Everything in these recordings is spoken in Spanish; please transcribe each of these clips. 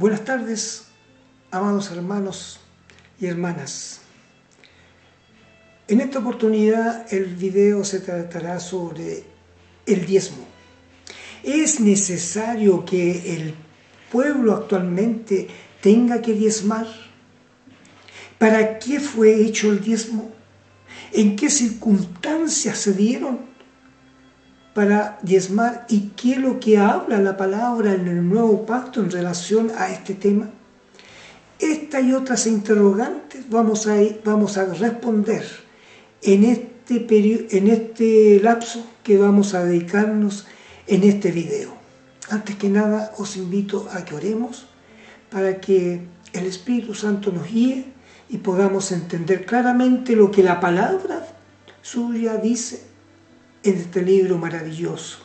Buenas tardes, amados hermanos y hermanas. En esta oportunidad el video se tratará sobre el diezmo. ¿Es necesario que el pueblo actualmente tenga que diezmar? ¿Para qué fue hecho el diezmo? ¿En qué circunstancias se dieron para diezmar? ¿Y qué es lo que habla la palabra en el nuevo pacto en relación a este tema? Esta y otras interrogantes vamos a responder en este lapso que vamos a dedicarnos en este video. Antes que nada os invito a que oremos para que el Espíritu Santo nos guíe y podamos entender claramente lo que la palabra suya dice en este libro maravilloso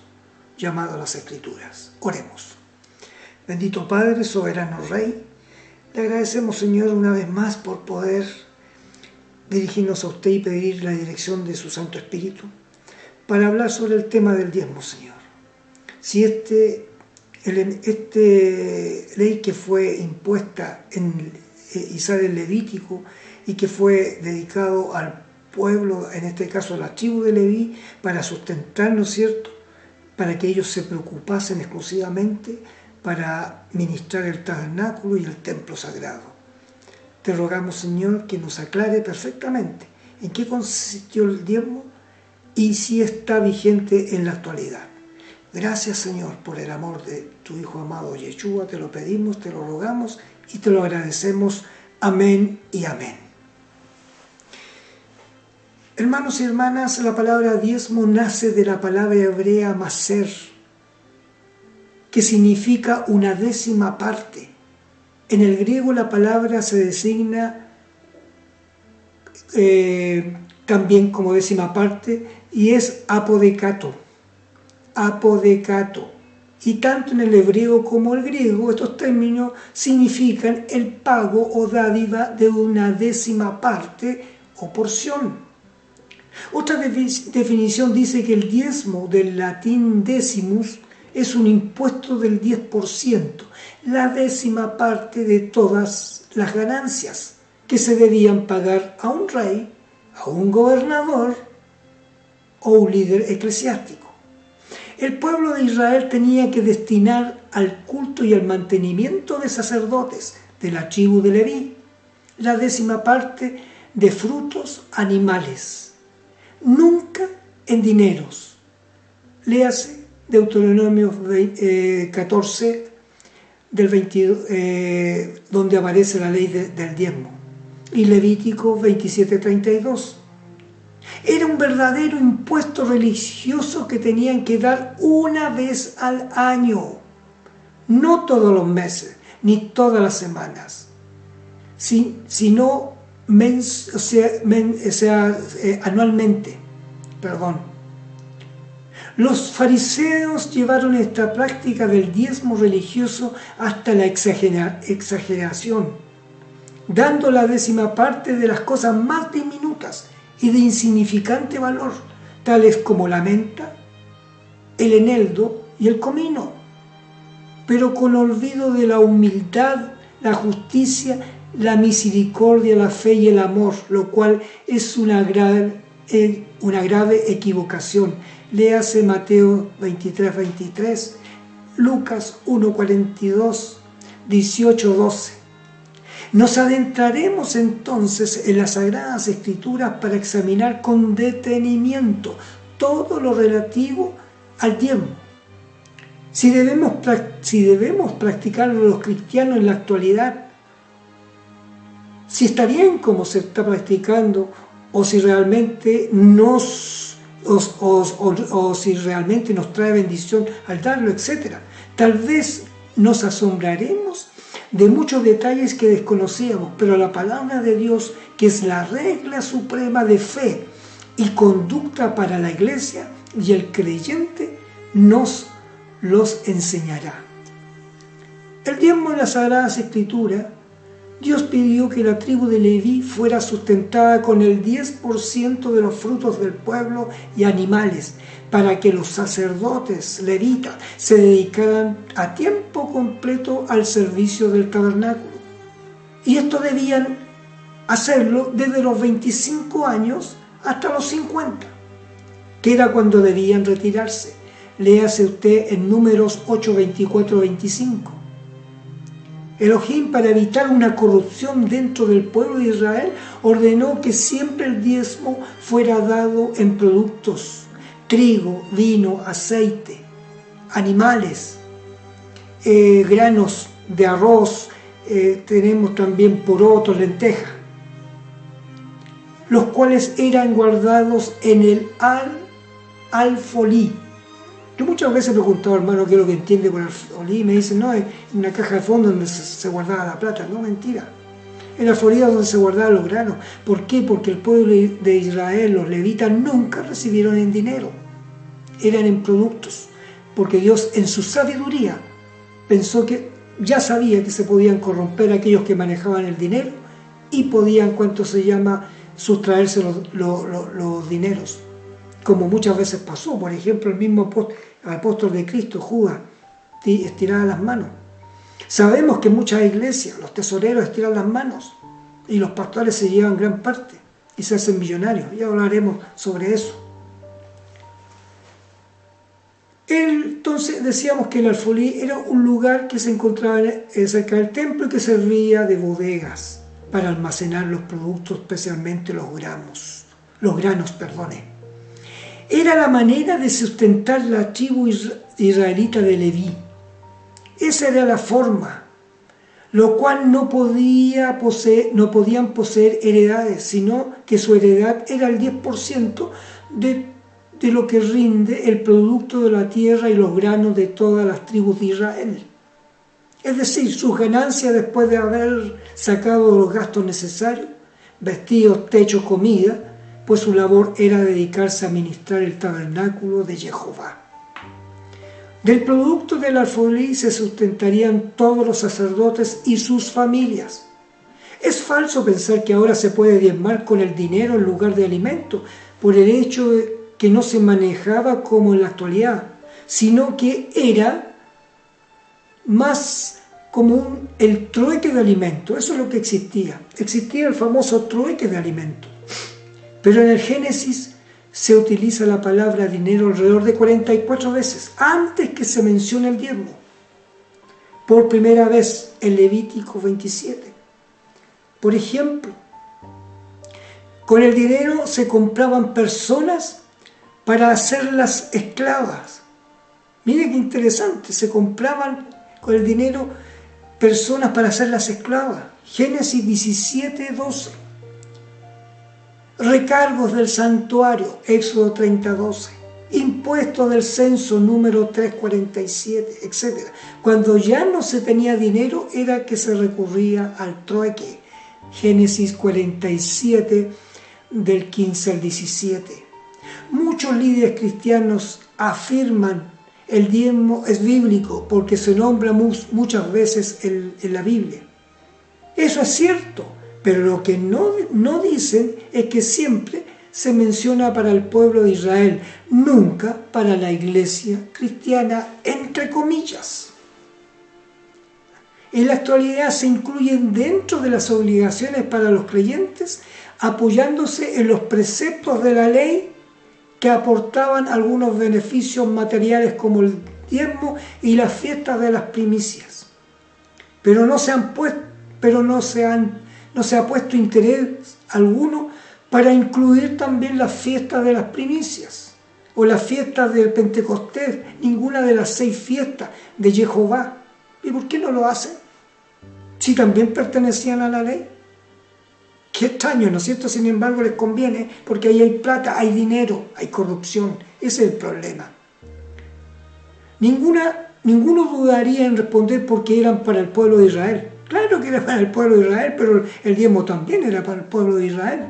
llamado las Escrituras. Oremos. Bendito Padre, soberano Rey, le agradecemos, Señor, una vez más por poder dirigirnos a usted y pedir la dirección de su Santo Espíritu para hablar sobre el tema del diezmo, Señor. Si esta ley que fue impuesta en Israel Levítico y que fue dedicado al pueblo, en este caso a la tribu de Leví, para sustentar, ¿no es cierto?, para que ellos se preocupasen exclusivamente para ministrar el tabernáculo y el templo sagrado. Te rogamos, Señor, que nos aclare perfectamente en qué consistió el diezmo y si está vigente en la actualidad. Gracias, Señor, por el amor de tu Hijo amado Yeshua. Te lo pedimos, te lo rogamos y te lo agradecemos. Amén y amén. Hermanos y hermanas, la palabra diezmo nace de la palabra hebrea maser, que significa una décima parte. En el griego la palabra se designa también como décima parte y es apodecato. Apodecato. Y tanto en el hebreo como el griego estos términos significan el pago o dádiva de una décima parte o porción. Otra definición dice que el diezmo, del latín decimus, es un impuesto del 10%, la décima parte de todas las ganancias que se debían pagar a un rey, a un gobernador o un líder eclesiástico. El pueblo de Israel tenía que destinar al culto y al mantenimiento de sacerdotes de la tribu de Leví la décima parte de frutos animales, nunca en dineros. Léase Deuteronomio 14, del 22, donde aparece la ley del diezmo, y Levítico 27:32. Era un verdadero impuesto religioso que tenían que dar una vez al año, no todos los meses, ni todas las semanas, sino anualmente. Los fariseos llevaron esta práctica del diezmo religioso hasta la exageración, dando la décima parte de las cosas más diminutas y de insignificante valor, tales como la menta, el eneldo y el comino, pero con olvido de la humildad, la justicia, la misericordia, la fe y el amor, lo cual es una grave equivocación. Léase Mateo 23:23, Lucas 1:42, 18:12. Nos adentraremos entonces en las Sagradas Escrituras para examinar con detenimiento todo lo relativo al diezmo. Si debemos practicarlo los cristianos en la actualidad, si está bien como se está practicando, o si realmente nos trae bendición al darlo, etc. Tal vez nos asombraremos de muchos detalles que desconocíamos, pero la palabra de Dios, que es la regla suprema de fe y conducta para la iglesia y el creyente, nos los enseñará. El diezmo en las Sagradas Escrituras Dios pidió que la tribu de Leví fuera sustentada con el 10% de los frutos del pueblo y animales, para que los sacerdotes levitas se dedicaran a tiempo completo al servicio del tabernáculo. Y esto debían hacerlo desde los 25 años hasta los 50, que era cuando debían retirarse. Léase usted en Números 8, 24, 25. Elohim, para evitar una corrupción dentro del pueblo de Israel, ordenó que siempre el diezmo fuera dado en productos: trigo, vino, aceite, animales, granos de arroz, tenemos también porotos, lentejas, los cuales eran guardados en el alfolí. Yo muchas veces he preguntado, hermano, qué es lo que entiende con alfolí, y me dicen, no, es una caja de fondo donde se guardaba la plata. No, mentira. El alfolí es donde se guardaban los granos. ¿Por qué? Porque el pueblo de Israel, los levitas, nunca recibieron en dinero. Eran en productos. Porque Dios, en su sabiduría, pensó que ya sabía que se podían corromper aquellos que manejaban el dinero y podían, ¿cuánto se llama?, sustraerse los dineros. Como muchas veces pasó. Por ejemplo, el mismo apóstol de Cristo, Judas, estiraba las manos. Sabemos que en muchas iglesias los tesoreros estiran las manos y los pastores se llevan gran parte y se hacen millonarios. Ya hablaremos sobre eso. Entonces decíamos que el alfolí era un lugar que se encontraba cerca del templo y que servía de bodegas para almacenar los productos, especialmente los granos. Era la manera de sustentar la tribu israelita de Leví. Esa era la forma, lo cual no podían poseer heredades, sino que su heredad era el 10% de lo que rinde el producto de la tierra y los granos de todas las tribus de Israel. Es decir, sus ganancias después de haber sacado los gastos necesarios, vestidos, techos, comida, pues su labor era dedicarse a administrar el tabernáculo de Jehová. Del producto del alfolí se sustentarían todos los sacerdotes y sus familias. Es falso pensar que ahora se puede diezmar con el dinero en lugar de alimento, por el hecho de que no se manejaba como en la actualidad, sino que era más como el trueque de alimento. Eso es lo que existía. Existía el famoso trueque de alimento. Pero en el Génesis se utiliza la palabra dinero alrededor de 44 veces, antes que se mencione el diezmo. Por primera vez en Levítico 27. Por ejemplo, con el dinero se compraban personas para hacerlas esclavas. Mire qué interesante, se compraban con el dinero personas para hacerlas esclavas. Génesis 17, 12. Recargos del santuario, Éxodo 30, 12. Impuestos del censo, número 347, etc. Cuando ya no se tenía dinero, era que se recurría al trueque. Génesis 47, del 15 al 17. Muchos líderes cristianos afirman el diezmo es bíblico porque se nombra muchas veces en la Biblia. Eso es cierto, pero lo que no dicen es que siempre se menciona para el pueblo de Israel, nunca para la iglesia cristiana, entre comillas. En la actualidad se incluyen dentro de las obligaciones para los creyentes, apoyándose en los preceptos de la ley que aportaban algunos beneficios materiales como el diezmo y las fiestas de las primicias. Pero no se ha puesto interés alguno para incluir también las fiestas de las primicias o las fiestas del Pentecostés, ninguna de las 6 fiestas de Jehová. ¿Y por qué no lo hacen? Si también pertenecían a la ley. Qué extraño, ¿no es cierto? Sin embargo, les conviene porque ahí hay plata, hay dinero, hay corrupción. Ese es el problema. Ninguno dudaría en responder porque eran para el pueblo de Israel. Claro que era para el pueblo de Israel, pero el diezmo también era para el pueblo de Israel.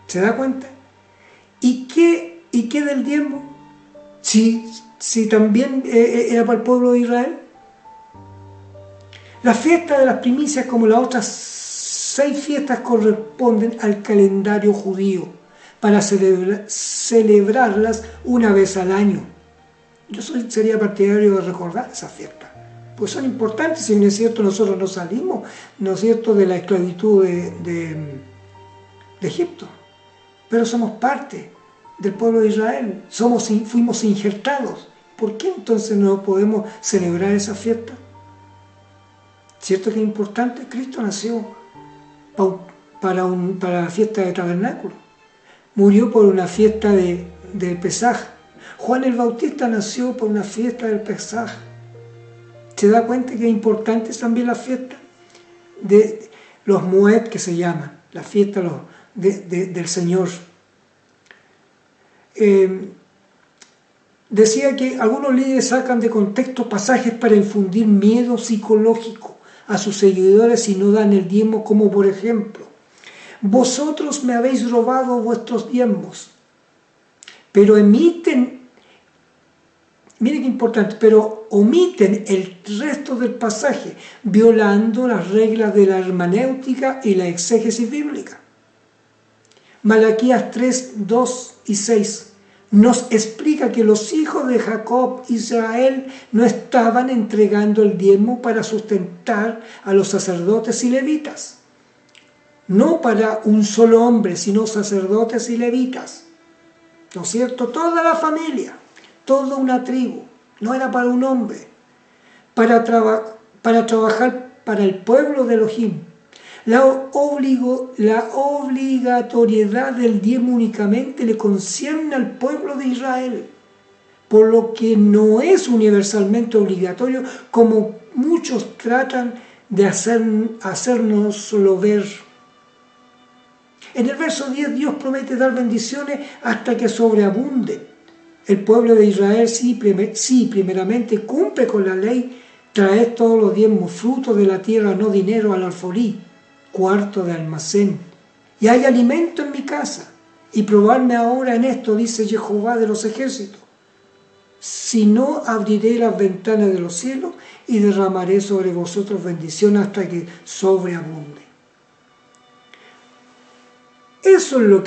¿Se da cuenta? ¿Y qué del diezmo? Si también era para el pueblo de Israel. La fiesta de las primicias, como las otras 6 fiestas, corresponden al calendario judío para celebrarlas una vez al año. Yo sería partidario de recordar esas fiestas, pues son importantes. Si no es cierto, nosotros no salimos, ¿no es cierto?, de la esclavitud de Egipto, pero somos parte del pueblo de Israel, fuimos injertados. ¿Por qué entonces no podemos celebrar esa fiesta? ¿Cierto que es importante? Cristo nació para la fiesta de tabernáculo, murió por una fiesta de Pesaj. Juan el Bautista nació por una fiesta del Pesaj. ¿Se da cuenta que es importante también la fiesta de los Moed, que se llaman, la fiesta del Señor? Decía que algunos líderes sacan de contexto pasajes para infundir miedo psicológico a sus seguidores y no dan el diezmo, como por ejemplo: vosotros me habéis robado vuestros diezmos, pero miren qué importante, pero omiten el resto del pasaje, violando las reglas de la hermenéutica y la exégesis bíblica. Malaquías 3, 2 y 6 nos explica que los hijos de Jacob, Israel, no estaban entregando el diezmo para sustentar a los sacerdotes y levitas. No para un solo hombre, sino sacerdotes y levitas. ¿No es cierto? Toda la familia, toda una tribu. No era para un hombre. Para trabajar para el pueblo de Elohim. La obligatoriedad del diezmo únicamente le concierne al pueblo de Israel, por lo que no es universalmente obligatorio, como muchos tratan de hacérnoslo ver. En el verso 10, Dios promete dar bendiciones hasta que sobreabunden. El pueblo de Israel sí primeramente cumple con la ley: traed todos los diezmos, frutos de la tierra, no dinero, al alfolí, cuarto de almacén, y hay alimento en mi casa. Y probadme ahora en esto, dice Jehová de los ejércitos, si no abriré las ventanas de los cielos y derramaré sobre vosotros bendición hasta que sobreabunde. Eso es lo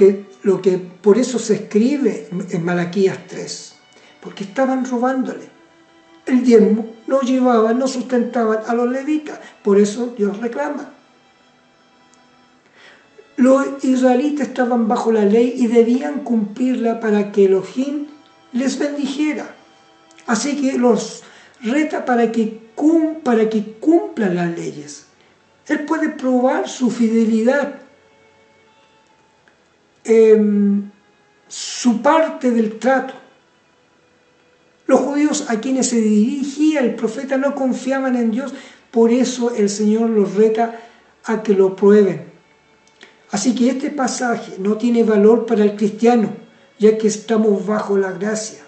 que por eso se escribe en Malaquías 3, porque estaban robándole. El diezmo no llevaban, no sustentaban a los levitas, por eso Dios reclama. Los israelitas estaban bajo la ley y debían cumplirla para que Elohim les bendijera. Así que los reta para que cumplan las leyes. Él puede probar su fidelidad, su parte del trato. Los judíos a quienes se dirigía el profeta no confiaban en Dios, por eso el Señor los reta a que lo prueben. Así que este pasaje no tiene valor para el cristiano, ya que estamos bajo la gracia.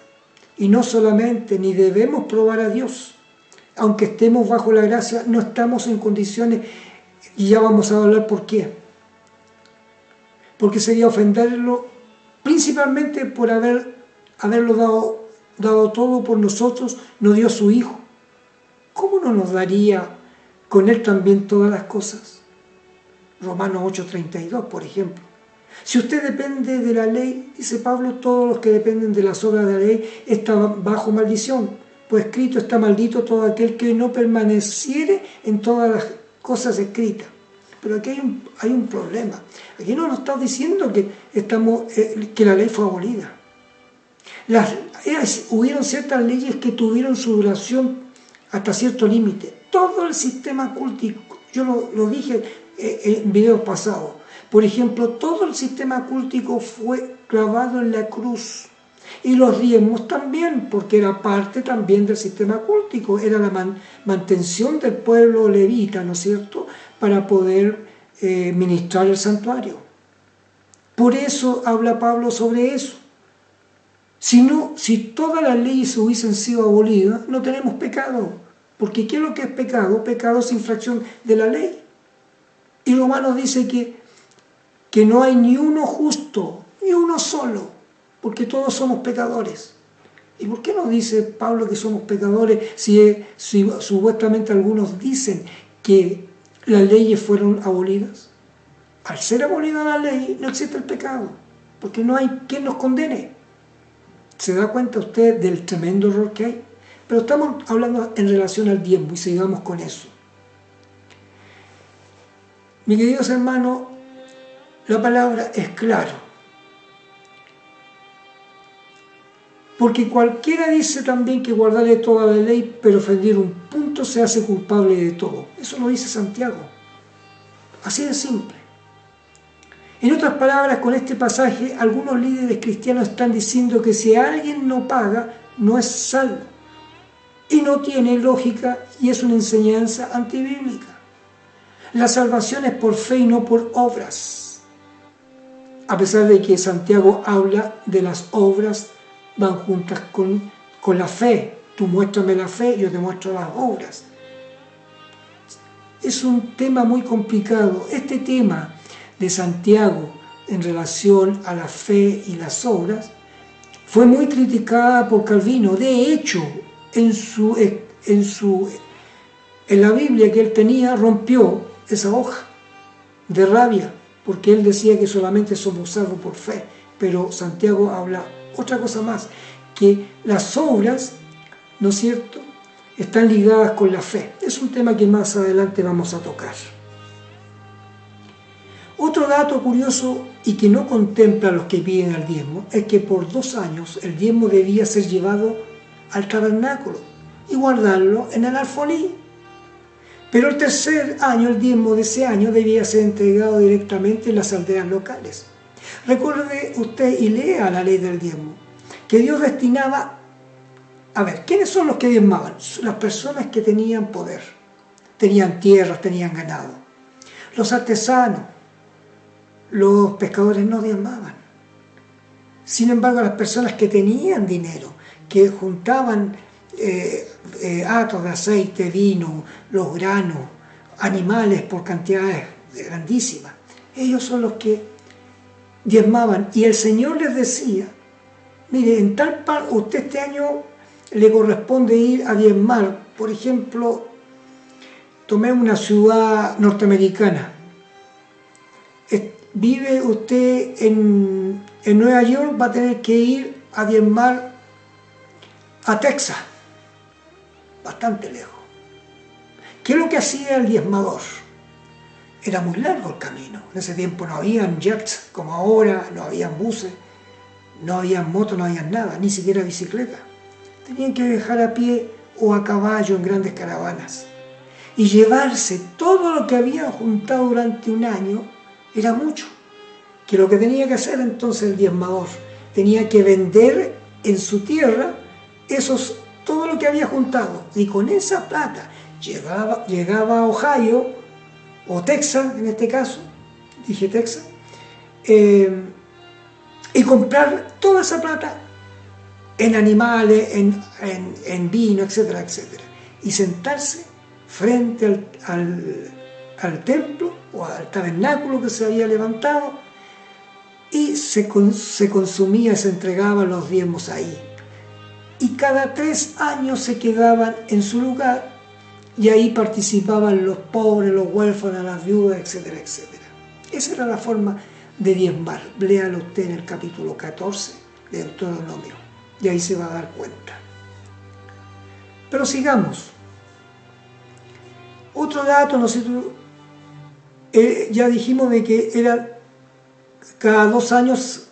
Y no solamente, ni debemos probar a Dios. Aunque estemos bajo la gracia, no estamos en condiciones, y ya vamos a hablar por qué. Porque sería ofenderlo, principalmente por haberlo dado todo por nosotros, nos dio su Hijo. ¿Cómo no nos daría con Él también todas las cosas? Romanos 8:32, por ejemplo. Si usted depende de la ley, dice Pablo, todos los que dependen de las obras de la ley están bajo maldición. Pues escrito está: maldito todo aquel que no permaneciere en todas las cosas escritas. Pero aquí hay un problema. Aquí no nos está diciendo que la ley fue abolida. Hubieron ciertas leyes que tuvieron su duración hasta cierto límite. Todo el sistema cultico, yo lo dije en videos pasados. Por ejemplo, todo el sistema cultico fue clavado en la cruz. Y los diezmos también, porque era parte también del sistema cultico. Era la mantención del pueblo levita, ¿no es cierto?, para poder ministrar el santuario. Por eso habla Pablo sobre eso. Si todas las leyes hubiesen sido abolidas, no tenemos pecado. Porque ¿qué es lo que es pecado? Pecado es infracción de la ley. Y Romanos dice que no hay ni uno justo, ni uno solo, porque todos somos pecadores. ¿Y por qué no dice Pablo que somos pecadores si supuestamente algunos dicen que las leyes fueron abolidas? Al ser abolida la ley, no existe el pecado, porque no hay quien nos condene. ¿Se da cuenta usted del tremendo error que hay? Pero estamos hablando en relación al diezmo y sigamos con eso. Mis queridos hermanos, la palabra es clara. Porque cualquiera dice también que guardaré toda la ley, pero ofender un punto se hace culpable de todo. Eso lo dice Santiago. Así de simple. En otras palabras, con este pasaje, algunos líderes cristianos están diciendo que si alguien no paga, no es salvo. Y no tiene lógica y es una enseñanza antibíblica. La salvación es por fe y no por obras. A pesar de que Santiago habla de las obras, van juntas con la fe. Tú muéstrame la fe, yo te muestro las obras. Es un tema muy complicado. Este tema de Santiago en relación a la fe y las obras fue muy criticada por Calvino. De hecho, en la Biblia que él tenía, rompió esa hoja de rabia, porque él decía que solamente somos salvos por fe. Pero Santiago habla otra cosa más, que las obras, ¿no es cierto?, están ligadas con la fe. Es un tema que más adelante vamos a tocar. Otro dato curioso y que no contempla a los que piden el diezmo es que por 2 años el diezmo debía ser llevado al tabernáculo y guardarlo en el alfolí. Pero el tercer año, el diezmo de ese año, debía ser entregado directamente en las aldeas locales. Recuerde usted y lea la ley del diezmo, que Dios destinaba. A ver, ¿quiénes son los que diezmaban? Las personas que tenían poder, tenían tierras, tenían ganado. Los artesanos, los pescadores no diezmaban. Sin embargo, las personas que tenían dinero, que juntaban hatos de aceite, vino, los granos, animales por cantidades grandísimas, ellos son los que diezmaban. Y el Señor les decía, mire, en tal parte, usted este año le corresponde ir a diezmar. Por ejemplo, tomé una ciudad norteamericana. Vive usted en Nueva York, va a tener que ir a diezmar a Texas, bastante lejos. ¿Qué es lo que hacía el diezmador? Era muy largo el camino. En ese tiempo no habían jets como ahora, no habían buses, no habían motos, no habían nada, ni siquiera bicicleta. Tenían que viajar a pie o a caballo en grandes caravanas. Y llevarse todo lo que habían juntado durante un año era mucho. Que lo que tenía que hacer entonces el diezmador, tenía que vender en su tierra todo lo que había juntado. Y con esa plata llegaba a Ohio, o Texas en este caso, dije Texas, y comprar toda esa plata en animales, en vino, etcétera, etcétera. Y sentarse frente al templo o al tabernáculo que se había levantado y se consumía, se entregaban los diezmos ahí. Y cada 3 años se quedaban en su lugar y ahí participaban los pobres, los huérfanos, las viudas, etcétera, etcétera. Esa era la forma de diezmar. Léalo usted en el capítulo 14 de Deuteronomio y ahí se va a dar cuenta. Pero sigamos. Otro dato, ¿no es cierto? Ya dijimos de que era cada 2 años,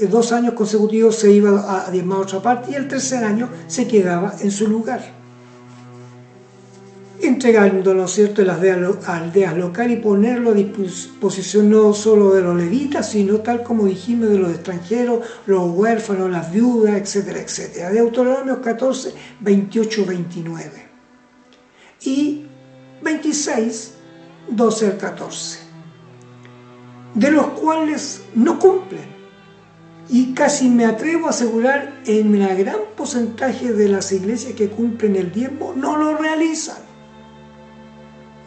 2 años consecutivos se iba a diezmar a otra parte y el tercer año se quedaba en su lugar, entregando, ¿no es cierto?, en las aldeas locales y ponerlo a disposición no solo de los levitas, sino tal como dijimos de los extranjeros, los huérfanos, las viudas, etcétera, etcétera. Deuteronomio 14, 28, 29 y 26, 12 al 14, de los cuales no cumplen. Y casi me atrevo a asegurar en un gran porcentaje de las iglesias que cumplen el diezmo no lo realizan.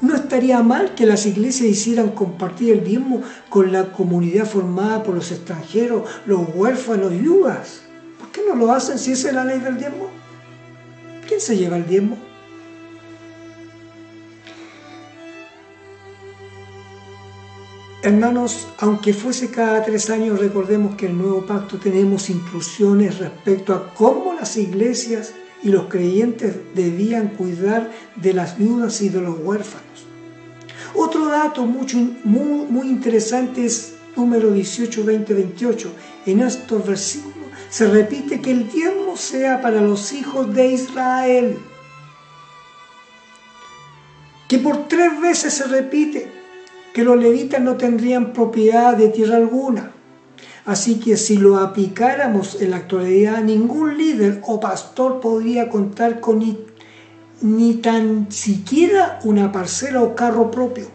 No estaría mal que las iglesias hicieran compartir el diezmo con la comunidad formada por los extranjeros, los huérfanos y viudas. ¿Por qué no lo hacen si esa es la ley del diezmo? ¿Quién se lleva el diezmo? Hermanos, aunque fuese cada 3 años, recordemos que en el nuevo pacto tenemos instrucciones respecto a cómo las iglesias y los creyentes debían cuidar de las viudas y de los huérfanos. Otro dato muy interesante es número 18, 20, 28. En estos versículos se repite que el diezmo sea para los hijos de Israel. Que por 3 veces se repite que los levitas no tendrían propiedad de tierra alguna. Así que si lo aplicáramos en la actualidad, ningún líder o pastor podría contar con ni tan siquiera una parcela o carro propio.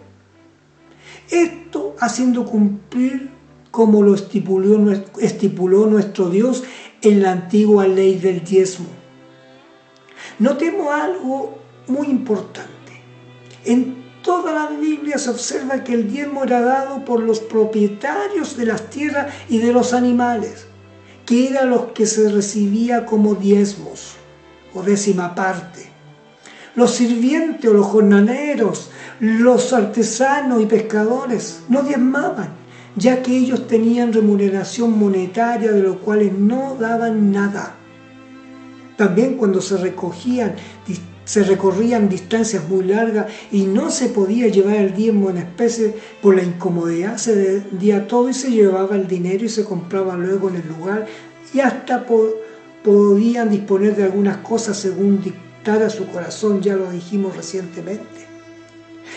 Esto haciendo cumplir como lo estipuló nuestro Dios en la antigua ley del diezmo. Notemos algo muy importante. En toda la Biblia se observa que el diezmo era dado por los propietarios de las tierras y de los animales, que eran los que se recibía como diezmos o décima parte. Los sirvientes o los jornaleros, los artesanos y pescadores no diezmaban, ya que ellos tenían remuneración monetaria de los cuales no daban nada. También cuando se recorrían distancias muy largas y no se podía llevar el diezmo en especie por la incomodidad, se vendía todo y se llevaba el dinero y se compraba luego en el lugar, y hasta podían disponer de algunas cosas según dictara su corazón, ya lo dijimos recientemente.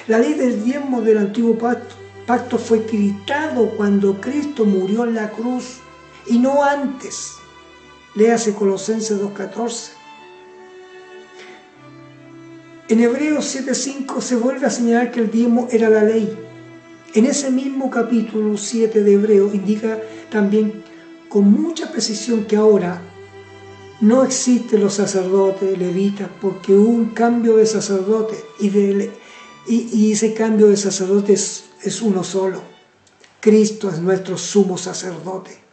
La ley del diezmo del antiguo pacto fue quitado cuando Cristo murió en la cruz y no antes. Léase Colosenses 2:14. En Hebreos 7:5 se vuelve a señalar que el diezmo era la ley. En ese mismo capítulo 7 de Hebreos indica también con mucha precisión que ahora no existen los sacerdotes levitas porque hubo un cambio de sacerdote y ese cambio de sacerdote es uno solo. Cristo es nuestro sumo sacerdote.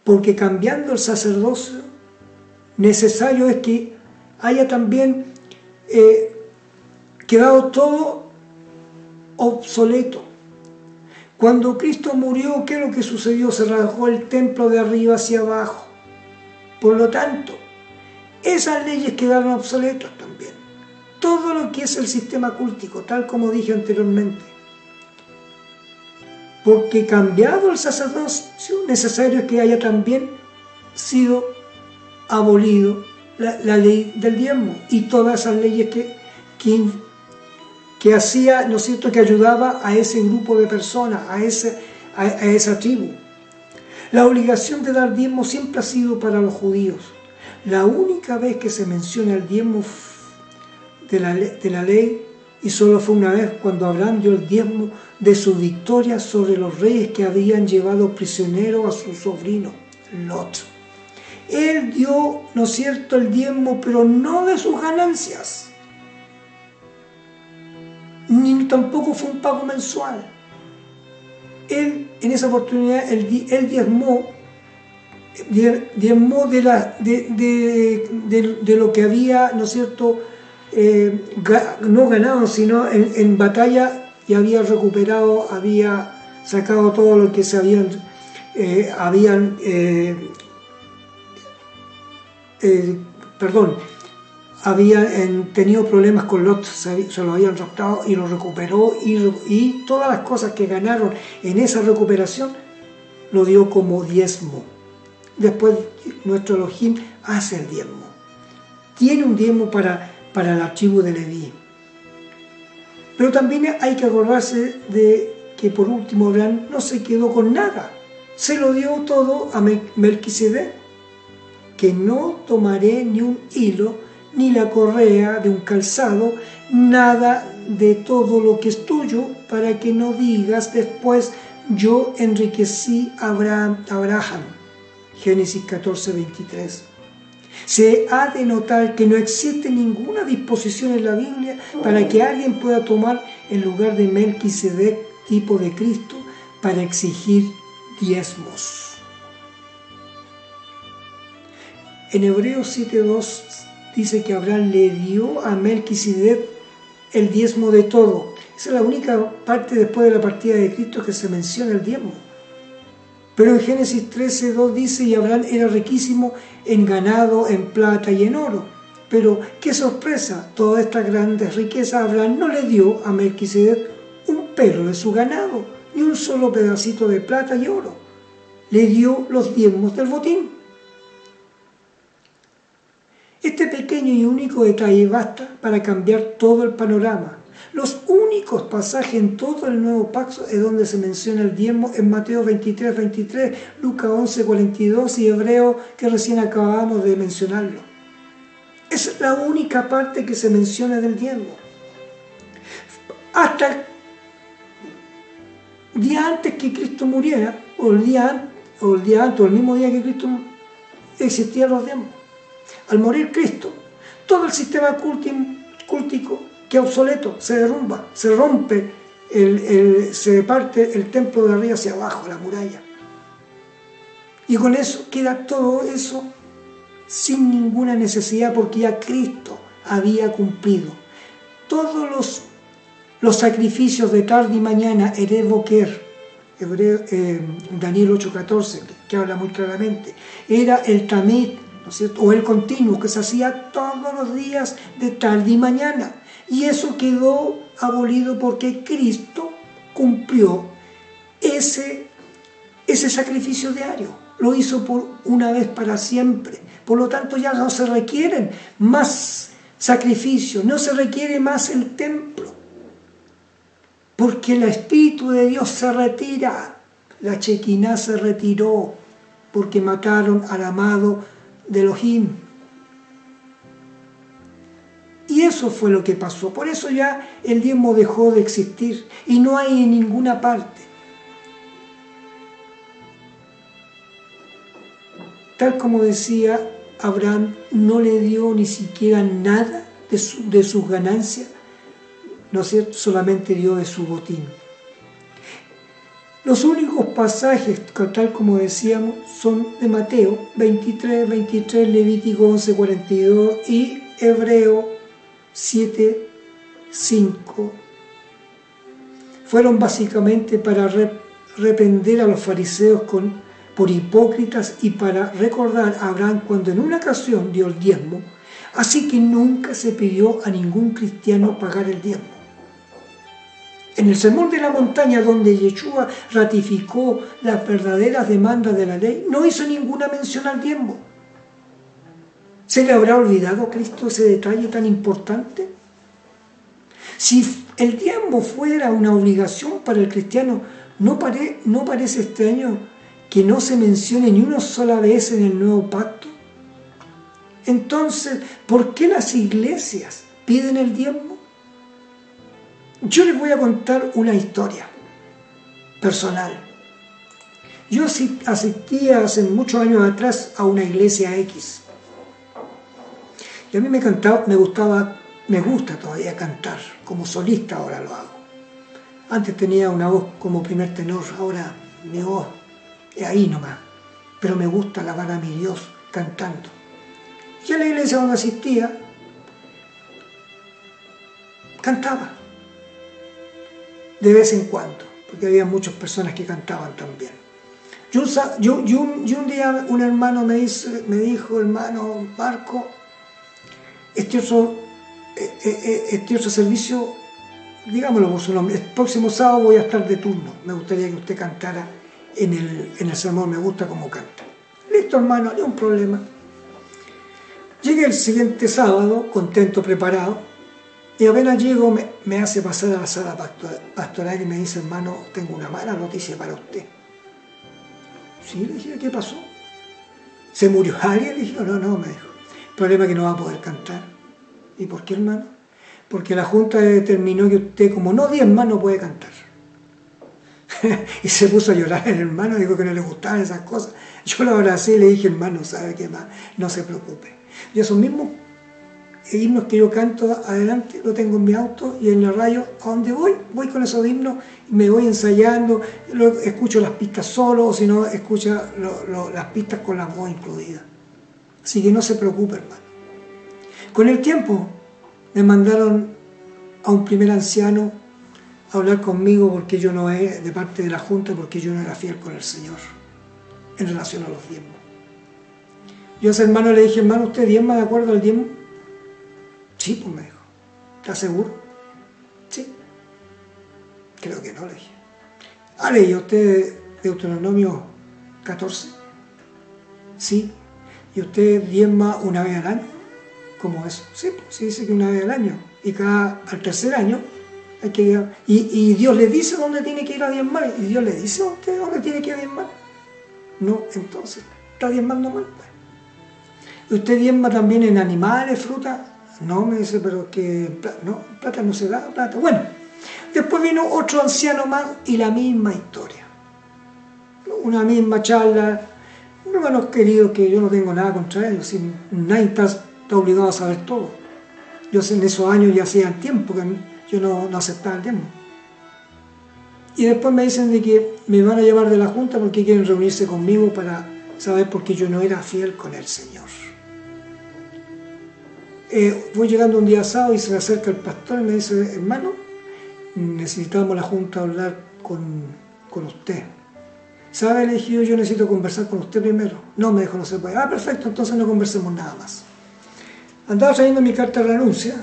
Porque cambiando el sacerdocio, necesario es que haya también quedado todo obsoleto. Cuando Cristo murió, ¿qué es lo que sucedió? Se rasgó el templo de arriba hacia abajo. Por lo tanto, esas leyes quedaron obsoletas también. Todo lo que es el sistema cultico, tal como dije anteriormente. Porque cambiado el sacerdocio, necesario es que haya también sido abolido la ley del diezmo y todas esas leyes que hacía, ¿no es cierto?, que ayudaba a ese grupo de personas, a esa tribu. La obligación de dar diezmo siempre ha sido para los judíos. La única vez que se menciona el diezmo de la ley, y solo fue una vez, cuando Abraham dio el diezmo de su victoria sobre los reyes que habían llevado prisionero a su sobrino Lot. Él dio, ¿no es cierto?, el diezmo, pero no de sus ganancias, ni tampoco fue un pago mensual. Él, en esa oportunidad, él diezmó de lo que había, ¿no es cierto?, no ganado, sino en batalla, y había recuperado, había sacado todo lo que se habían tenido problemas con Lot, se lo habían raptado y lo recuperó, y todas las cosas que ganaron en esa recuperación lo dio como diezmo. Después nuestro Elohim hace el diezmo. Tiene un diezmo para la tribu de Leví. Pero también hay que acordarse de que por último Abraham no se quedó con nada. Se lo dio todo a Melquisedec, que no tomaré ni un hilo, ni la correa de un calzado, nada de todo lo que es tuyo, para que no digas después, yo enriquecí a Abraham. Génesis 14:23. Se ha de notar que no existe ninguna disposición en la Biblia para que alguien pueda tomar el lugar de Melquisedec, tipo de Cristo, para exigir diezmos. En Hebreos 7:2 dice que Abraham le dio a Melquisedec el diezmo de todo. Esa es la única parte después de la partida de Cristo que se menciona el diezmo. Pero en Génesis 13:2 dice, y Abraham era riquísimo en ganado, en plata y en oro. Pero qué sorpresa, todas estas grandes riquezas Abraham no le dio a Melquisedec un pelo de su ganado, ni un solo pedacito de plata y oro. Le dio los diezmos del botín. Este pequeño y único detalle basta para cambiar todo el panorama. Los únicos pasajes en todo el Nuevo Pacto es donde se menciona el diezmo en Mateo 23:23, Lucas 11:42 y Hebreo, que recién acabamos de mencionarlo. Es la única parte que se menciona del diezmo. Hasta el día antes que Cristo muriera, o el día antes, o el mismo día que Cristo existían los diezmos. Al morir Cristo, todo el sistema cúltico queda obsoleto, se derrumba, se rompe, se parte el templo de arriba hacia abajo, la muralla. Y con eso queda todo eso sin ninguna necesidad, porque ya Cristo había cumplido todos los sacrificios de tarde y mañana, Ere Boker, Daniel 8:14, que habla muy claramente, era el tamid, ¿no es cierto?, o el continuo, que se hacía todos los días de tarde y mañana. Y eso quedó abolido porque Cristo cumplió ese sacrificio diario. Lo hizo por una vez para siempre. Por lo tanto, ya no se requieren más sacrificios, no se requiere más el templo. Porque el Espíritu de Dios se retira. La Shekinah se retiró porque mataron al amado de Elohim. Y eso fue lo que pasó. Por eso ya el diezmo dejó de existir y no hay en ninguna parte. Tal como decía, Abraham no le dio ni siquiera nada de sus ganancias, ¿no es cierto? Solamente dio de su botín. Los únicos pasajes, tal como decíamos, son de Mateo 23:23, Levítico 11:42 y Hebreo 7:5. Fueron básicamente para reprender a los fariseos por hipócritas y para recordar a Abraham cuando en una ocasión dio el diezmo. Así que nunca se pidió a ningún cristiano pagar el diezmo. En el Sermón de la Montaña, donde Yeshua ratificó las verdaderas demandas de la ley, no hizo ninguna mención al diezmo. ¿Se le habrá olvidado a Cristo ese detalle tan importante? Si el diezmo fuera una obligación para el cristiano, ¿no parece extraño que no se mencione ni una sola vez en el Nuevo Pacto? Entonces, ¿por qué las iglesias piden el diezmo? Yo les voy a contar una historia personal. Yo asistía hace muchos años atrás a una iglesia X. Y a mí me gusta todavía cantar, como solista ahora lo hago. Antes tenía una voz como primer tenor, ahora mi voz es ahí nomás. Pero me gusta alabar a mi Dios cantando. Y a la iglesia donde asistía, cantaba. De vez en cuando, porque había muchas personas que cantaban también. Y un día un hermano me dijo, hermano Marco, este otro servicio, digámoslo por su nombre, el próximo sábado voy a estar de turno, me gustaría que usted cantara en el sermón, me gusta cómo canta. Listo, hermano, no hay un problema. Llegué el siguiente sábado, contento, preparado, y apenas llego, me hace pasar a la sala pastoral y me dice, hermano, tengo una mala noticia para usted. Sí, le dije, ¿qué pasó? ¿Se murió alguien? Le dije, no, me dijo. El problema es que no va a poder cantar. ¿Y por qué, hermano? Porque la Junta determinó que usted, como no diezma, no puede cantar. Y se puso a llorar el hermano, dijo que no le gustaban esas cosas. Yo lo abracé y le dije, hermano, ¿sabe qué más? No se preocupe. Yo esos mismos himnos que yo canto adelante, lo tengo en mi auto y en la radio, a donde voy con esos himnos, me voy ensayando, escucho las pistas solo, o si no, escucho las pistas con la voz incluida. Así que no se preocupe, hermano. Con el tiempo me mandaron a un primer anciano hablar conmigo porque yo no era, de parte de la Junta, porque yo no era fiel con el Señor en relación a los diezmos. Yo a ese hermano le dije, hermano, ¿usted diezma de acuerdo al diezmo? Sí, pues me dijo. ¿Está seguro? Sí. Creo que no, le dije. ¿Leí usted Deuteronomio 14? Sí. ¿Y usted diezma una vez al año? ¿Cómo eso? Sí, pues sí dice que una vez al año. Y al tercer año hay que ir. Y Dios le dice dónde tiene que ir a diezmar. Y Dios le dice a usted dónde tiene que ir a diezmar. No, entonces, está diezmando mal. ¿Y usted diezma también en animales, frutas? No, me dice, pero que no, plata no se da, plata. Bueno, después vino otro anciano más y la misma historia. Una misma charla. Hermanos queridos, que yo no tengo nada contra ellos, si nadie está obligado a saber todo. Yo en esos años ya hacía tiempo que yo no aceptaba el diezmo. Y después me dicen de que me van a llamar de la Junta porque quieren reunirse conmigo para saber por qué yo no era fiel con el Señor. Voy llegando un día sábado y se me acerca el pastor y me dice, hermano, necesitamos la Junta hablar con usted. ¿Sabe? Le dije yo necesito conversar con usted primero. No, me dijo, no se puede. Perfecto, entonces no conversemos nada más. Andaba trayendo mi carta de renuncia,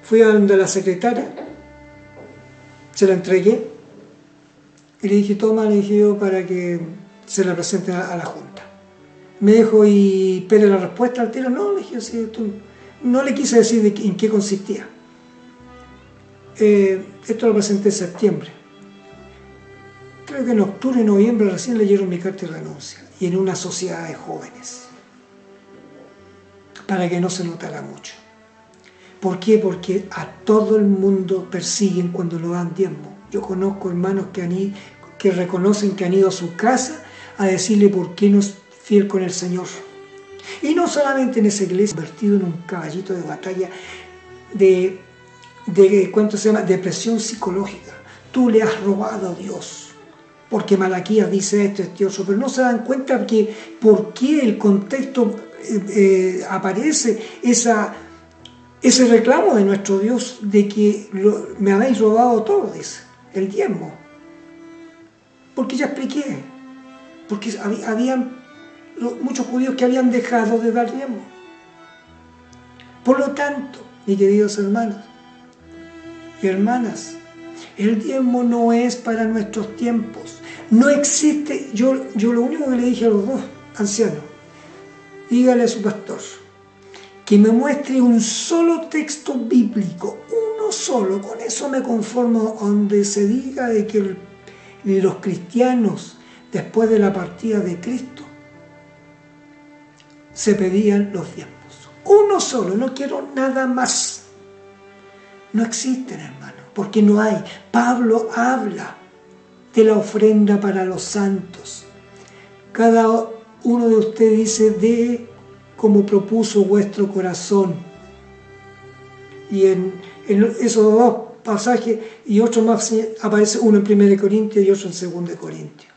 fui a donde la secretaria, se la entregué y le dije, toma, le dije yo, para que se la presente a la Junta. Me dijo, ¿y espere la respuesta al tiro? No, le dije, sí, no le quise decir en qué consistía. Esto lo presenté en septiembre. Creo que en octubre y noviembre recién leyeron mi carta de renuncia, y en una sociedad de jóvenes, para que no se notara mucho. ¿Por qué? Porque a todo el mundo persiguen cuando lo dan diezmo. Yo conozco hermanos que reconocen que han ido a su casa a decirle por qué no es fiel con el Señor. Y no solamente en esa iglesia, convertido en un caballito de batalla de ¿cuánto se llama? Depresión psicológica. Tú le has robado a Dios, porque Malaquías dice esto, pero no se dan cuenta que por qué el contexto aparece ese reclamo de nuestro Dios de que me habéis robado todo, dice, el diezmo. Porque ya expliqué, porque habían muchos judíos que habían dejado de dar diezmo. Por lo tanto, mis queridos hermanos y hermanas, el diezmo no es para nuestros tiempos. No existe. Yo lo único que le dije a los dos ancianos, dígale a su pastor que me muestre un solo texto bíblico, uno solo, con eso me conformo, donde se diga de que los cristianos, después de la partida de Cristo, se pedían los diezmos. Uno solo, no quiero nada más. No existen, hermano, porque no hay. Pablo habla de la ofrenda para los santos. Cada uno de ustedes dice, de como propuso vuestro corazón. Y en esos dos pasajes y otro más aparece uno en 1 Corintios y otro en 2 Corintios.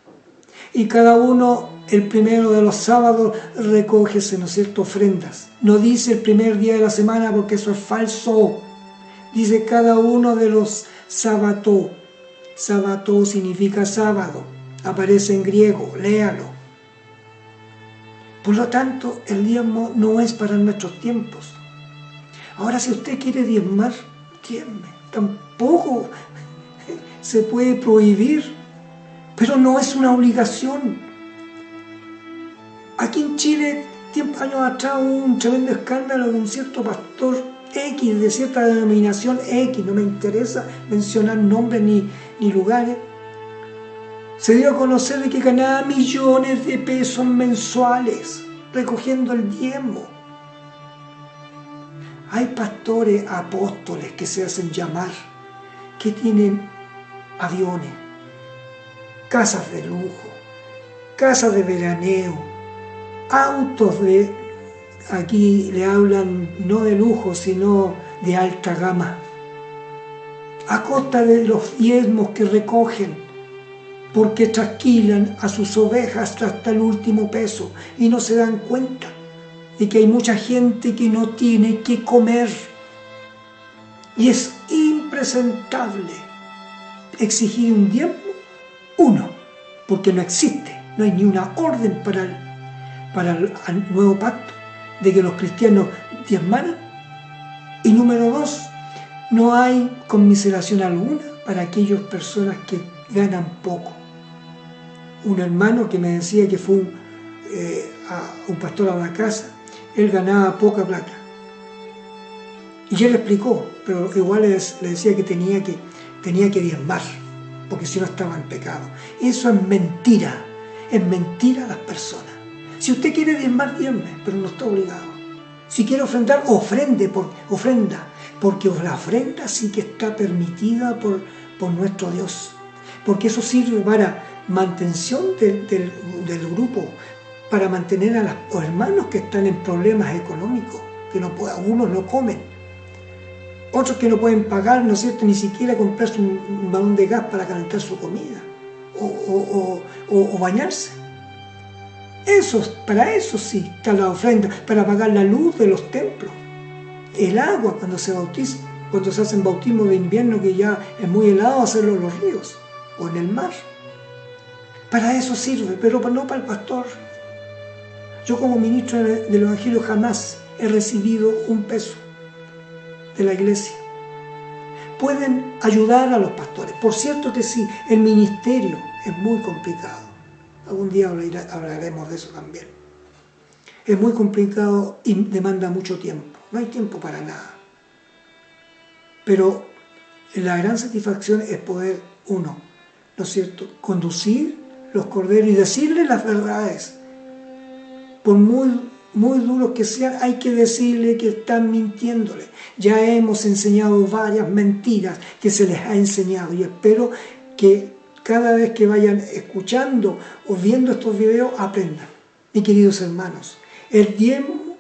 Y cada uno, el primero de los sábados, recógese, ¿no es cierto?, ofrendas. No dice el primer día de la semana porque eso es falso. Dice cada uno de los sábados. Sábado significa sábado. Aparece en griego, léalo. Por lo tanto, el diezmo no es para nuestros tiempos. Ahora, si usted quiere diezmar, diezme. Tampoco se puede prohibir, pero no es una obligación. Aquí en Chile, años atrás, hubo un tremendo escándalo de un cierto pastor X, de cierta denominación X, no me interesa mencionar nombres ni lugares. Se dio a conocer de que ganaba millones de pesos mensuales recogiendo el diezmo. Hay pastores, apóstoles que se hacen llamar, que tienen aviones, casas de lujo, casas de veraneo, autos aquí le hablan no de lujo, sino de alta gama, a costa de los diezmos que recogen, porque trasquilan a sus ovejas hasta el último peso y no se dan cuenta de que hay mucha gente que no tiene que comer. Y es impresentable exigir un diezmo? Uno, porque no existe, no hay ni una orden para el nuevo pacto de que los cristianos diezmaran. Y número dos, no hay conmiseración alguna para aquellas personas que ganan poco. Un hermano que me decía que fue un pastor a la casa, él ganaba poca plata. Y él le explicó, pero igual le decía que tenía que diezmar, porque si no estaba en pecado. Eso es mentira a las personas. Si usted quiere diezmar, diezme, pero no está obligado. Si quiere ofrendar, ofrenda, porque la ofrenda sí que está permitida por nuestro Dios, porque eso sirve para mantención del grupo, para mantener a los hermanos que están en problemas económicos, que algunos no comen, otros que no pueden pagar, ¿no es cierto?, ni siquiera comprarse un balón de gas para calentar su comida o bañarse. Para eso sí está la ofrenda, para pagar la luz de los templos, el agua cuando se bautiza, cuando se hacen bautismos de invierno, que ya es muy helado hacerlo en los ríos o en el mar. Para eso sirve, pero no para el pastor. Yo como ministro del Evangelio jamás he recibido un peso de la iglesia. Pueden ayudar a los pastores. Por cierto que sí, el ministerio es muy complicado. Algún día hablaremos de eso también. Es muy complicado y demanda mucho tiempo. No hay tiempo para nada. Pero la gran satisfacción es poder, uno, ¿no es cierto?, conducir los corderos y decirles las verdades. Por muy duros que sean, hay que decirle que están mintiéndole. Ya hemos enseñado varias mentiras que se les ha enseñado y espero que cada vez que vayan escuchando o viendo estos videos aprendan. Mis queridos hermanos, el diezmo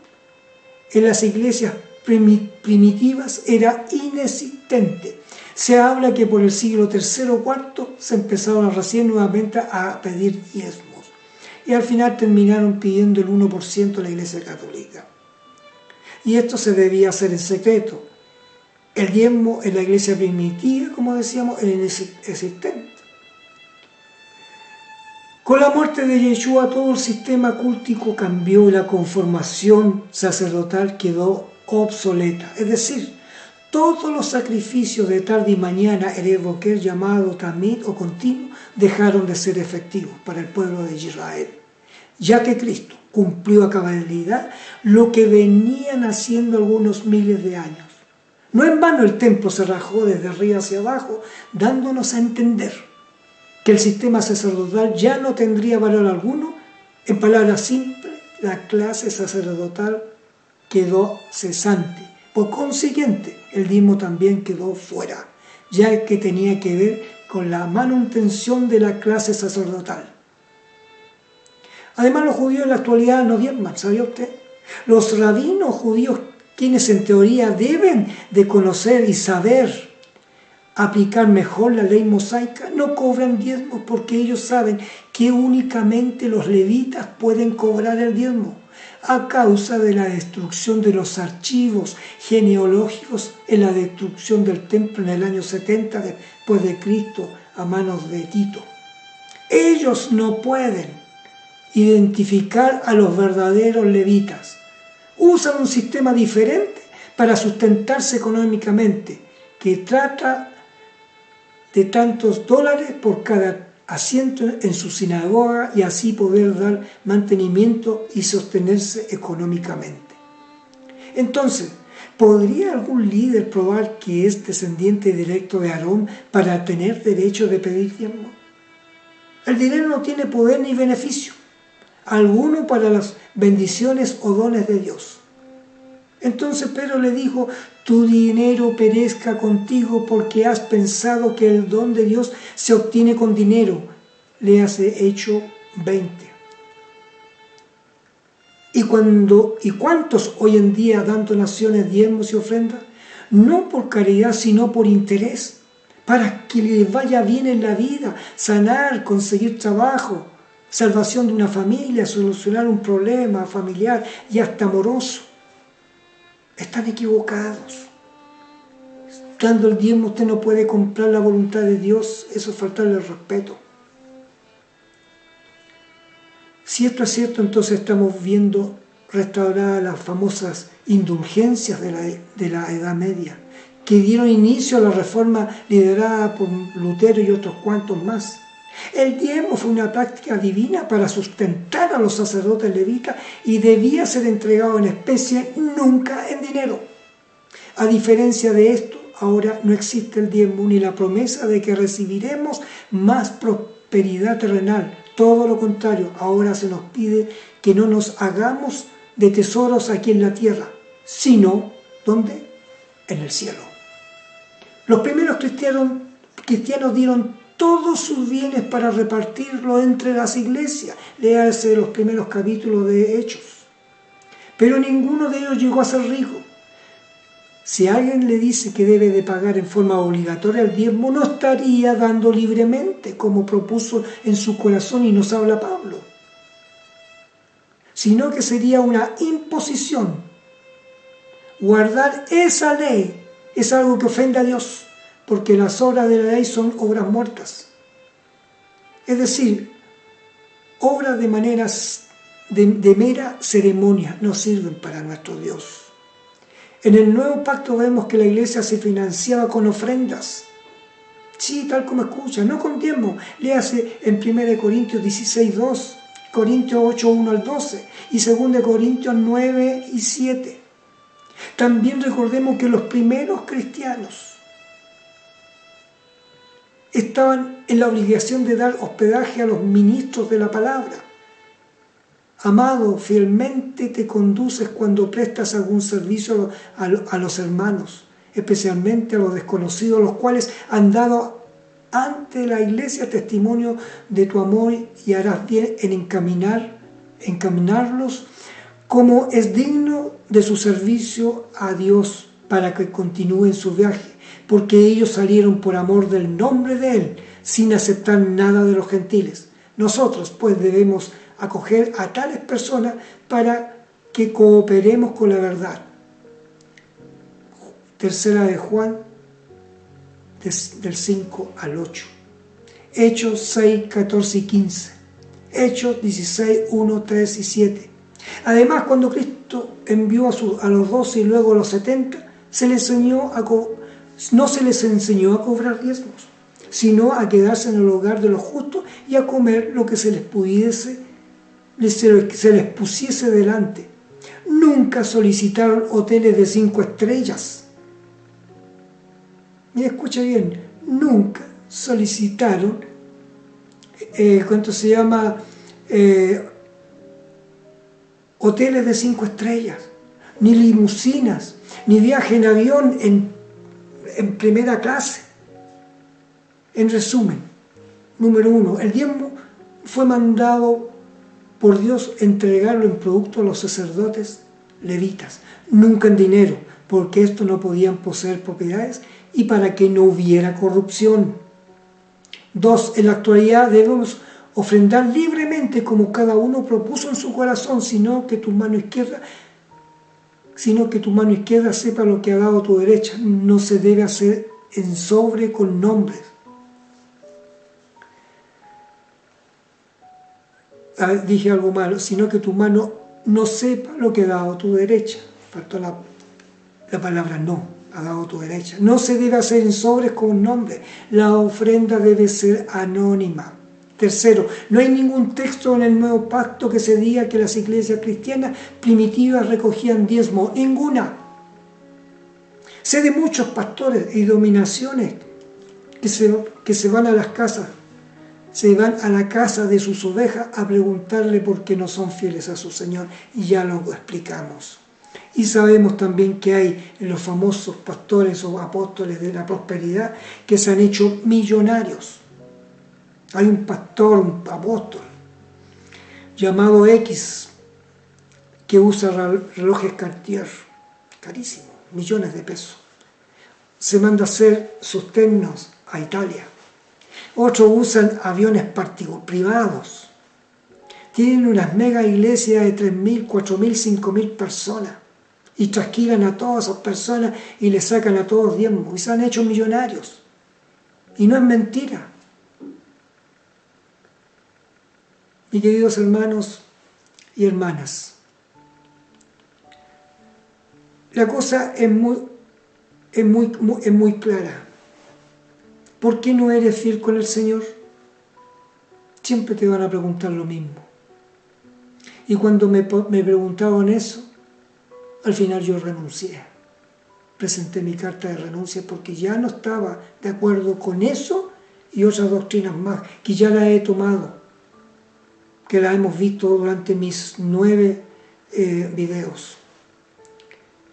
en las iglesias primitivas era inexistente. Se habla que por el siglo III o IV se empezaron recién nuevamente a pedir diezmos y al final terminaron pidiendo el 1% de la Iglesia Católica. Y esto se debía hacer en secreto. El diezmo en la iglesia primitiva, como decíamos, era inexistente. Con la muerte de Yeshua todo el sistema cultico cambió y la conformación sacerdotal quedó obsoleta. Es decir, todos los sacrificios de tarde y mañana, el evoquer llamado tamid o continuo, dejaron de ser efectivos para el pueblo de Israel, ya que Cristo cumplió a cabalidad lo que venían haciendo algunos miles de años. No en vano el templo se rajó desde arriba hacia abajo, dándonos a entender que el sistema sacerdotal ya no tendría valor alguno. En palabras simples, la clase sacerdotal quedó cesante. Por consiguiente, el diezmo también quedó fuera, ya que tenía que ver con la manutención de la clase sacerdotal. Además, los judíos en la actualidad no diezman, ¿sabía usted? Los rabinos judíos, quienes en teoría deben de conocer y saber aplicar mejor la ley mosaica, no cobran diezmos porque ellos saben que únicamente los levitas pueden cobrar el diezmo a causa de la destrucción de los archivos genealógicos en la destrucción del templo en el año 70 después de Cristo a manos de Tito. Ellos no pueden identificar a los verdaderos levitas. Usan un sistema diferente para sustentarse económicamente, que trata de tantos dólares por cada asiento en su sinagoga y así poder dar mantenimiento y sostenerse económicamente. Entonces, ¿podría algún líder probar que es descendiente directo de Aarón para tener derecho de pedir diezmo? El dinero no tiene poder ni beneficio alguno para las bendiciones o dones de Dios. Entonces Pedro le dijo: tu dinero perezca contigo porque has pensado que el don de Dios se obtiene con dinero. Léase Hechos 20. ¿Y cuántos hoy en día dan donaciones, diezmos y ofrendas? No por caridad, sino por interés, para que les vaya bien en la vida, sanar, conseguir trabajo, salvación de una familia, solucionar un problema familiar y hasta amoroso. Están equivocados. dando el diezmo usted no puede comprar la voluntad de Dios, eso es faltarle el respeto. Si esto es cierto, entonces estamos viendo restauradas las famosas indulgencias de la Edad Media, que dieron inicio a la reforma liderada por Lutero y otros cuantos más. El diezmo fue una práctica divina para sustentar a los sacerdotes levitas y debía ser entregado en especie, nunca en dinero. A diferencia de esto, ahora no existe el diezmo ni la promesa de que recibiremos más prosperidad terrenal. Todo lo contrario, ahora se nos pide que no nos hagamos de tesoros aquí en la tierra, sino, ¿dónde? En el cielo. Los primeros cristianos dieron todos sus bienes para repartirlo entre las iglesias. Léase los primeros capítulos de Hechos. Pero ninguno de ellos llegó a ser rico. Si alguien le dice que debe de pagar en forma obligatoria el diezmo, no estaría dando libremente, como propuso en su corazón y nos habla Pablo, sino que sería una imposición. Guardar esa ley es algo que ofende a Dios, porque las obras de la ley son obras muertas. Es decir, obras de mera ceremonia no sirven para nuestro Dios. En el nuevo pacto vemos que la iglesia se financiaba con ofrendas. Sí, tal como escucha, no con diezmo. Léase en 1 Corintios 16:2, Corintios 8:1 al 12 y 2 Corintios 9:7. También recordemos que los primeros cristianos estaban en la obligación de dar hospedaje a los ministros de la palabra. Amado, fielmente te conduces cuando prestas algún servicio a los hermanos, especialmente a los desconocidos, los cuales han dado ante la iglesia testimonio de tu amor, y harás bien en encaminarlos como es digno de su servicio a Dios, para que continúen su viaje, porque ellos salieron por amor del nombre de Él, sin aceptar nada de los gentiles. Nosotros, pues, debemos acoger a tales personas para que cooperemos con la verdad. Tercera de Juan, del 5 al 8. Hechos 6, 14 y 15. Hechos 16, 1, 3 y 7. Además, cuando Cristo envió a los 12 y luego a los 70, no se les enseñó a cobrar diezmos, sino a quedarse en el hogar de los justos y a comer lo que se les pusiese delante. Nunca solicitaron hoteles de 5 estrellas. Mira, escucha bien, nunca solicitaron, hoteles de 5 estrellas, ni limusinas, ni viaje en avión en primera clase. En resumen, número 1, el diezmo fue mandado por Dios entregarlo en producto a los sacerdotes levitas, nunca en dinero, porque estos no podían poseer propiedades y para que no hubiera corrupción. 2, en la actualidad debemos ofrendar libremente como cada uno propuso en su corazón, sino que tu mano izquierda sepa lo que ha dado tu derecha. No se debe hacer en sobre con nombres. Dije algo malo, sino que tu mano no sepa lo que ha dado tu derecha. Faltó la palabra no, ha dado tu derecha. No se debe hacer en sobres con nombre. La ofrenda debe ser anónima. Tercero, no hay ningún texto en el Nuevo Pacto que se diga que las iglesias cristianas primitivas recogían diezmo. Ninguna. Sé de muchos pastores y dominaciones que se van a las casas. Se van a la casa de sus ovejas a preguntarle por qué no son fieles a su Señor, y ya lo explicamos. Y sabemos también que hay los famosos pastores o apóstoles de la prosperidad que se han hecho millonarios. Hay un pastor, un apóstol, llamado X, que usa relojes Cartier, carísimos, millones de pesos. Se manda a hacer sus ternos a Italia. Otros usan aviones privados. Tienen unas mega iglesias de 3.000, 4.000, 5.000 personas. y trasquilan a todas esas personas y les sacan a todos diezmos y se han hecho millonarios. Y no es mentira. Mis queridos hermanos y hermanas, la cosa es muy clara. ¿Por qué no eres fiel con el Señor? Siempre te van a preguntar lo mismo. Y cuando me preguntaban eso, al final yo renuncié. Presenté mi carta de renuncia porque ya no estaba de acuerdo con eso y otras doctrinas más que ya las he tomado, que las hemos visto durante mis 9 videos.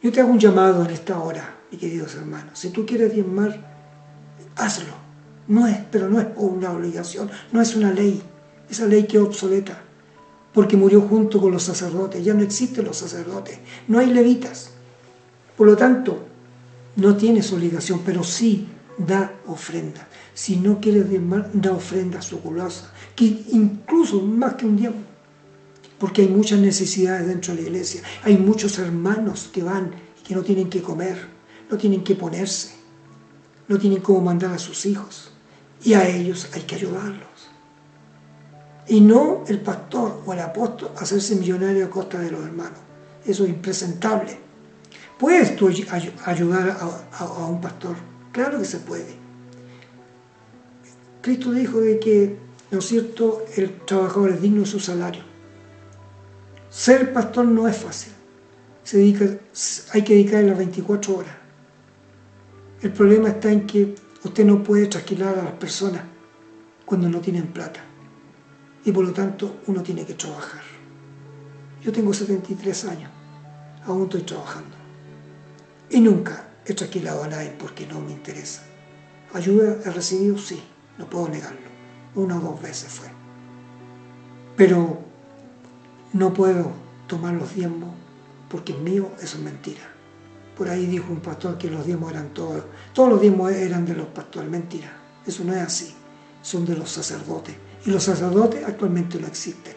Yo te hago un llamado en esta hora, mis queridos hermanos. Si tú quieres diezmar, hazlo. Pero no es una obligación, no es una ley. Esa ley quedó obsoleta porque murió junto con los sacerdotes. Ya no existen los sacerdotes, no hay levitas. Por lo tanto, no tienes obligación, pero sí da ofrenda. Si no quieres diezmar, da ofrenda suculosa, que incluso más que un diezmo. Porque hay muchas necesidades dentro de la iglesia. Hay muchos hermanos que van y que no tienen que comer, no tienen que ponerse, no tienen cómo mandar a sus hijos. Y a ellos hay que ayudarlos. Y no el pastor o el apóstol hacerse millonario a costa de los hermanos. Eso es impresentable. ¿Puedes tú ayudar a un pastor? Claro que se puede. Cristo dijo de que, ¿no es cierto?, el trabajador es digno de su salario. Ser pastor no es fácil. Hay que dedicarle las 24 horas. El problema está en que usted no puede trasquilar a las personas cuando no tienen plata. Y por lo tanto uno tiene que trabajar. Yo tengo 73 años, aún estoy trabajando. Y nunca he trasquilado a nadie porque no me interesa. ¿Ayuda he recibido? Sí, no puedo negarlo. 1 o 2 veces fue. Pero no puedo tomar los diezmos porque es mío, eso es mentira. Por ahí dijo un pastor que los diezmos eran todos los diezmos eran de los pastores. Mentira, eso no es así. Son de los sacerdotes. Y los sacerdotes actualmente no existen.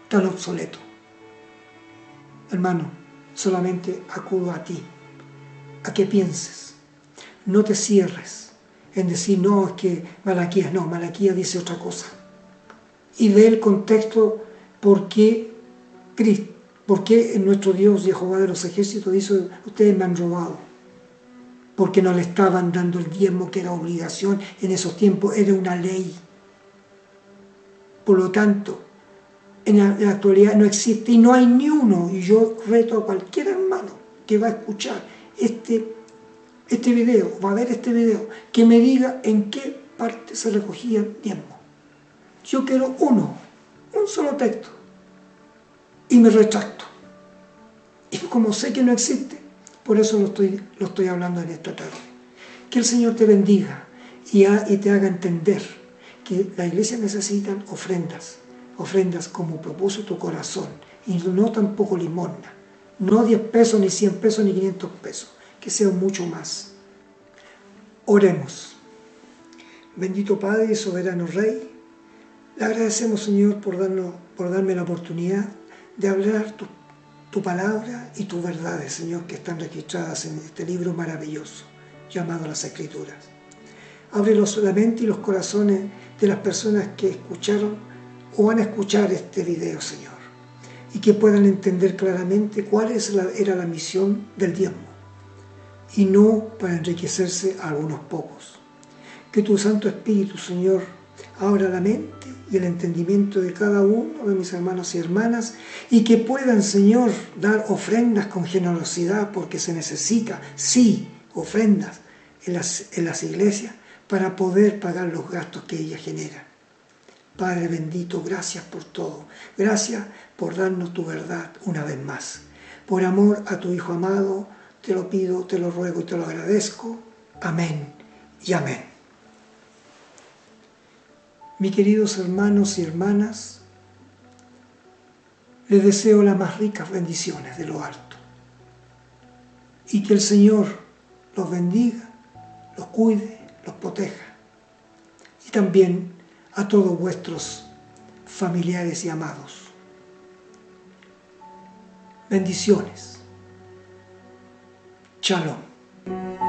Están obsoletos. Hermano, solamente acudo a ti, a que pienses. No te cierres en decir, no, es que Malaquías, no, Malaquías dice otra cosa. Y ve el contexto por qué nuestro Dios, Jehová de los ejércitos, dice, ustedes me han robado. Porque no le estaban dando el diezmo, que era obligación en esos tiempos, era una ley. Por lo tanto, en la actualidad no existe y no hay ni uno, y yo reto a cualquier hermano que va a escuchar este video, va a ver este video, que me diga en qué parte se recogía el diezmo. Yo quiero un solo texto, y me retracto. Y como sé que no existe, por eso lo estoy hablando en esta tarde. Que el Señor te bendiga y te haga entender que la iglesia necesita ofrendas como propuso tu corazón, y no tampoco limosna, no 10 pesos, ni 100 pesos, ni 500 pesos, que sea mucho más. Oremos. Bendito Padre y soberano Rey, le agradecemos, Señor, por darme la oportunidad de hablar tu palabra y tus verdades, Señor, que están registradas en este libro maravilloso llamado las Escrituras. Abre la mente y los corazones de las personas que escucharon o van a escuchar este video, Señor, y que puedan entender claramente cuál era la misión del diezmo, y no para enriquecerse a algunos pocos. Que tu Santo Espíritu, Señor, abra la mente y el entendimiento de cada uno de mis hermanos y hermanas, y que puedan, Señor, dar ofrendas con generosidad, porque se necesita, sí, ofrendas en las iglesias para poder pagar los gastos que ella genera. Padre bendito, gracias por todo. Gracias por darnos tu verdad una vez más. Por amor a tu Hijo amado, te lo pido, te lo ruego y te lo agradezco. Amén y amén. Mis queridos hermanos y hermanas, les deseo las más ricas bendiciones de lo alto. Y que el Señor los bendiga, los cuide, los proteja. Y también a todos vuestros familiares y amados. Bendiciones. Shalom.